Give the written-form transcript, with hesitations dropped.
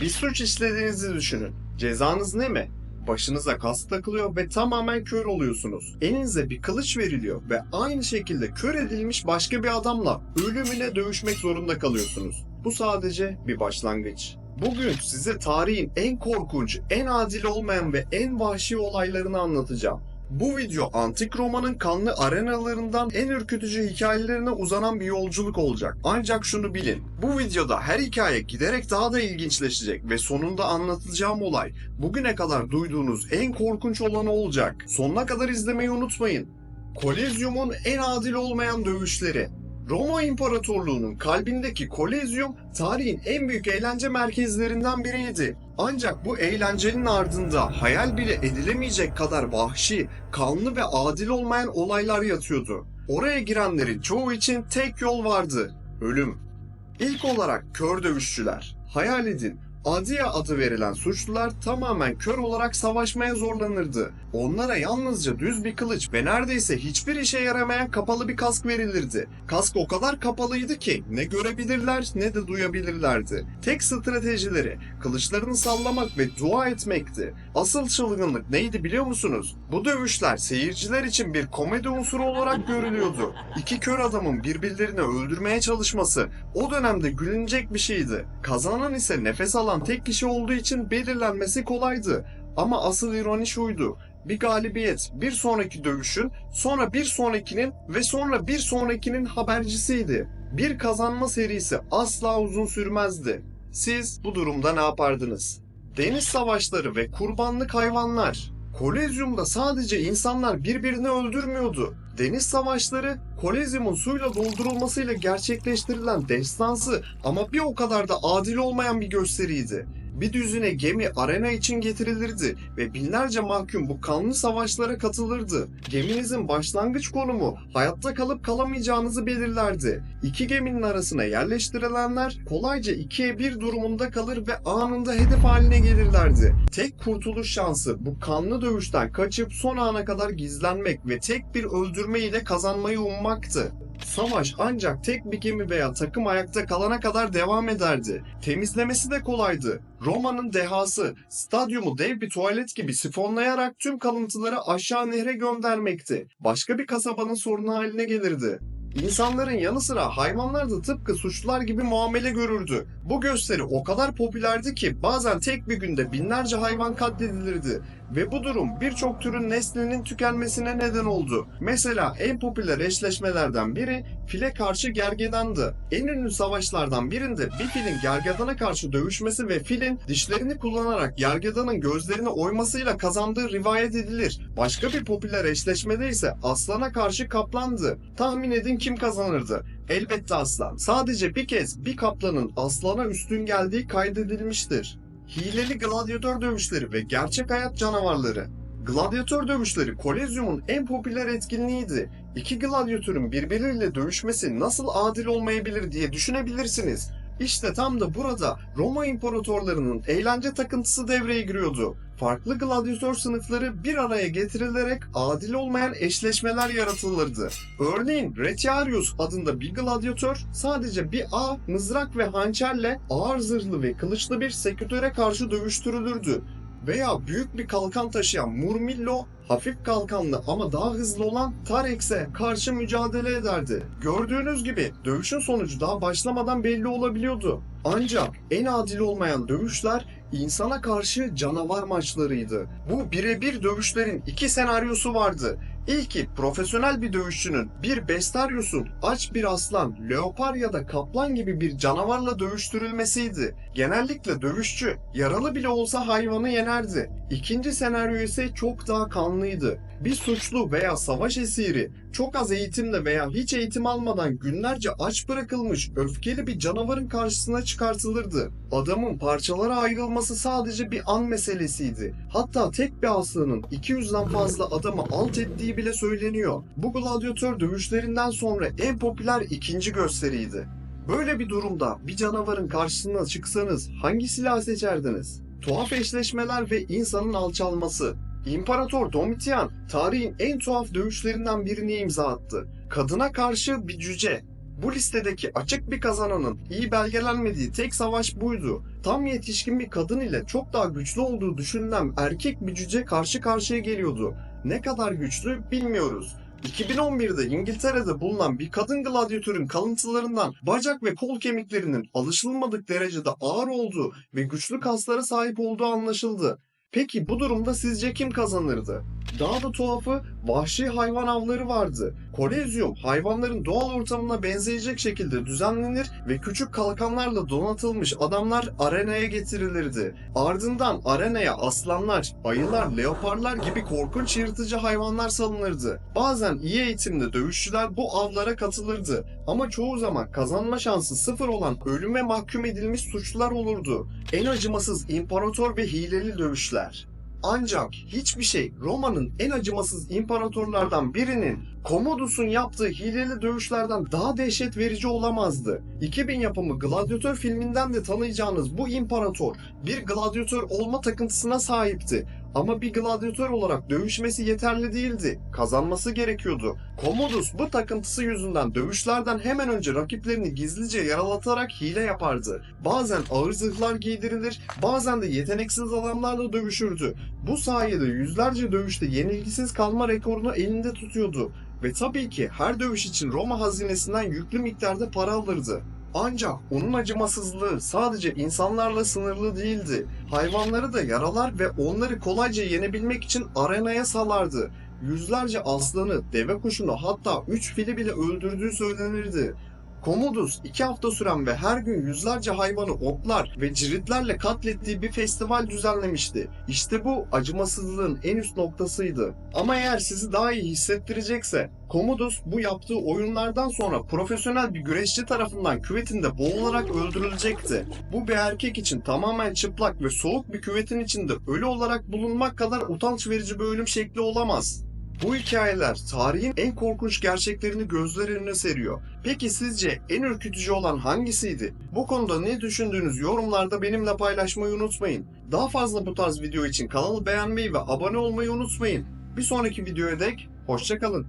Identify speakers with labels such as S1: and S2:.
S1: Bir suç işlediğinizi düşünün. Cezanız ne mi? Başınıza kask takılıyor ve tamamen kör oluyorsunuz. Elinize bir kılıç veriliyor ve aynı şekilde kör edilmiş başka bir adamla ölümüne dövüşmek zorunda kalıyorsunuz. Bu sadece bir başlangıç. Bugün size tarihin en korkunç, en adil olmayan ve en vahşi olaylarını anlatacağım. Bu video antik Roma'nın kanlı arenalarından en ürkütücü hikayelerine uzanan bir yolculuk olacak. Ancak şunu bilin, bu videoda her hikaye giderek daha da ilginçleşecek ve sonunda anlatacağım olay bugüne kadar duyduğunuz en korkunç olanı olacak. Sonuna kadar izlemeyi unutmayın. Kolezyum'un en adil olmayan dövüşleri. Roma İmparatorluğu'nun kalbindeki Kolezyum, tarihin en büyük eğlence merkezlerinden biriydi. Ancak bu eğlencenin ardında hayal bile edilemeyecek kadar vahşi, kanlı ve adil olmayan olaylar yatıyordu. Oraya girenlerin çoğu için tek yol vardı: ölüm. İlk olarak kör dövüşçüler. Hayal edin, Adia adı verilen suçlular tamamen kör olarak savaşmaya zorlanırdı. Onlara yalnızca düz bir kılıç ve neredeyse hiçbir işe yaramayan kapalı bir kask verilirdi. Kask o kadar kapalıydı ki ne görebilirler ne de duyabilirlerdi. Tek stratejileri kılıçlarını sallamak ve dua etmekti. Asıl çılgınlık neydi biliyor musunuz? Bu dövüşler seyirciler için bir komedi unsuru olarak görülüyordu. İki kör adamın birbirlerini öldürmeye çalışması o dönemde gülünecek bir şeydi. Kazanan ise nefes alan tek kişi olduğu için belirlenmesi kolaydı. Ama asıl ironi şuydu: bir galibiyet bir sonraki dövüşün, sonra bir sonrakinin ve sonra bir sonrakinin habercisiydi. Bir kazanma serisi asla uzun sürmezdi. Siz bu durumda ne yapardınız? Deniz savaşları ve kurbanlık hayvanlar. Kolezyum'da sadece insanlar birbirini öldürmüyordu. Deniz savaşları, Kolezyum'un suyla doldurulmasıyla gerçekleştirilen destansı ama bir o kadar da adil olmayan bir gösteriydi. Bir düzine gemi arena için getirilirdi ve binlerce mahkum bu kanlı savaşlara katılırdı. Geminizin başlangıç konumu hayatta kalıp kalamayacağınızı belirlerdi. İki geminin arasına yerleştirilenler kolayca 2'ye 1 durumunda kalır ve anında hedef haline gelirlerdi. Tek kurtuluş şansı bu kanlı dövüşten kaçıp son ana kadar gizlenmek ve tek bir öldürme ile kazanmayı ummaktı. Savaş ancak tek bir gemi veya takım ayakta kalana kadar devam ederdi. Temizlemesi de kolaydı. Roma'nın dehası stadyumu dev bir tuvalet gibi sifonlayarak tüm kalıntıları aşağı nehre göndermekti. Başka bir kasabanın sorunu haline gelirdi. İnsanların yanı sıra hayvanlar da tıpkı suçlular gibi muamele görürdü. Bu gösteri o kadar popülerdi ki bazen tek bir günde binlerce hayvan katledilirdi. Ve bu durum birçok türün neslinin tükenmesine neden oldu. Mesela en popüler eşleşmelerden biri file karşı gergedandı. En ünlü savaşlardan birinde bir filin gergedana karşı dövüşmesi ve filin dişlerini kullanarak gergedanın gözlerini oymasıyla kazandığı rivayet edilir. Başka bir popüler eşleşmede ise aslana karşı kaplandı. Tahmin edin kim kazanırdı? Elbette aslan. Sadece bir kez bir kaplanın aslana üstün geldiği kaydedilmiştir. Hileli gladyatör dövüşleri ve gerçek hayat canavarları. Gladyatör dövüşleri Kolezyum'un en popüler etkinliğiydi. İki gladyatörün birbirleriyle dövüşmesi nasıl adil olmayabilir diye düşünebilirsiniz. İşte tam da burada Roma imparatorlarının eğlence takıntısı devreye giriyordu. Farklı gladyatör sınıfları bir araya getirilerek adil olmayan eşleşmeler yaratılırdı. Örneğin Retiarius adında bir gladyatör sadece bir mızrak ve hançerle ağır zırhlı ve kılıçlı bir sekütöre karşı dövüştürülürdü. Veya büyük bir kalkan taşıyan Murmillo, hafif kalkanlı ama daha hızlı olan Tarex'e karşı mücadele ederdi. Gördüğünüz gibi dövüşün sonucu daha başlamadan belli olabiliyordu. Ancak en adil olmayan dövüşler insana karşı canavar maçlarıydı. Bu birebir dövüşlerin iki senaryosu vardı. İlki profesyonel bir dövüşçünün bir Bestiarius'un aç bir aslan, leopar ya da kaplan gibi bir canavarla dövüştürülmesiydi. Genellikle dövüşçü yaralı bile olsa hayvanı yenerdi. İkinci senaryo ise çok daha kanlıydı. Bir suçlu veya savaş esiri çok az eğitimle veya hiç eğitim almadan günlerce aç bırakılmış öfkeli bir canavarın karşısına çıkartılırdı. Adamın parçalara ayrılması sadece bir an meselesiydi. Hatta tek bir aslanın 200'den fazla adamı alt ettiği bile söyleniyor. Bu gladyatör dövüşlerinden sonra en popüler ikinci gösteriydi. Böyle bir durumda bir canavarın karşısına çıksanız hangi silahı seçerdiniz? Tuhaf eşleşmeler ve insanın alçalması. İmparator Domitian tarihin en tuhaf dövüşlerinden birini imza attı. Kadına karşı bir cüce. Bu listedeki açık bir kazananın iyi belgelenmediği tek savaş buydu. Tam yetişkin bir kadın ile çok daha güçlü olduğu düşünülen erkek bir cüce karşı karşıya geliyordu. Ne kadar güçlü bilmiyoruz. 2011'de İngiltere'de bulunan bir kadın gladyatörün kalıntılarından bacak ve kol kemiklerinin alışılmadık derecede ağır olduğu ve güçlü kaslara sahip olduğu anlaşıldı. Peki bu durumda sizce kim kazanırdı? Daha da tuhafı vahşi hayvan avları vardı. Kolezyum hayvanların doğal ortamına benzeyecek şekilde düzenlenir ve küçük kalkanlarla donatılmış adamlar arenaya getirilirdi. Ardından arenaya aslanlar, ayılar, leoparlar gibi korkunç yırtıcı hayvanlar salınırdı. Bazen iyi eğitimli dövüşçüler bu avlara katılırdı. Ama çoğu zaman kazanma şansı sıfır olan ölüme mahkum edilmiş suçlular olurdu. En acımasız imparator ve hileli dövüşler. Ancak hiçbir şey Roma'nın en acımasız imparatorlardan birinin Commodus'un yaptığı hileli dövüşlerden daha dehşet verici olamazdı. 2000 yapımı Gladyatör filminden de tanıyacağınız bu imparator bir gladyatör olma takıntısına sahipti. Ama bir gladyatör olarak dövüşmesi yeterli değildi. Kazanması gerekiyordu. Commodus bu takıntısı yüzünden dövüşlerden hemen önce rakiplerini gizlice yaralatarak hile yapardı. Bazen ağır zırhlar giydirilir, bazen de yeteneksiz adamlarla dövüşürdü. Bu sayede yüzlerce dövüşte yenilgisiz kalma rekorunu elinde tutuyordu. Ve tabii ki her dövüş için Roma hazinesinden yüklü miktarda para alırdı. Ancak onun acımasızlığı sadece insanlarla sınırlı değildi. Hayvanları da yaralar ve onları kolayca yenebilmek için arenaya salardı. Yüzlerce aslanı, deve kuşunu hatta 3 fili bile öldürdüğü söylenirdi. Commodus 2 hafta süren ve her gün yüzlerce hayvanı oklar ve ciritlerle katlettiği bir festival düzenlemişti. İşte bu acımasızlığın en üst noktasıydı. Ama eğer sizi daha iyi hissettirecekse, Commodus bu yaptığı oyunlardan sonra profesyonel bir güreşçi tarafından küvetinde boğularak öldürülecekti. Bu bir erkek için tamamen çıplak ve soğuk bir küvetin içinde ölü olarak bulunmak kadar utanç verici bir ölüm şekli olamaz. Bu hikayeler tarihin en korkunç gerçeklerini gözler önüne seriyor. Peki sizce en ürkütücü olan hangisiydi? Bu konuda ne düşündüğünüz yorumlarda benimle paylaşmayı unutmayın. Daha fazla bu tarz video için kanalı beğenmeyi ve abone olmayı unutmayın. Bir sonraki videoya dek hoşça kalın.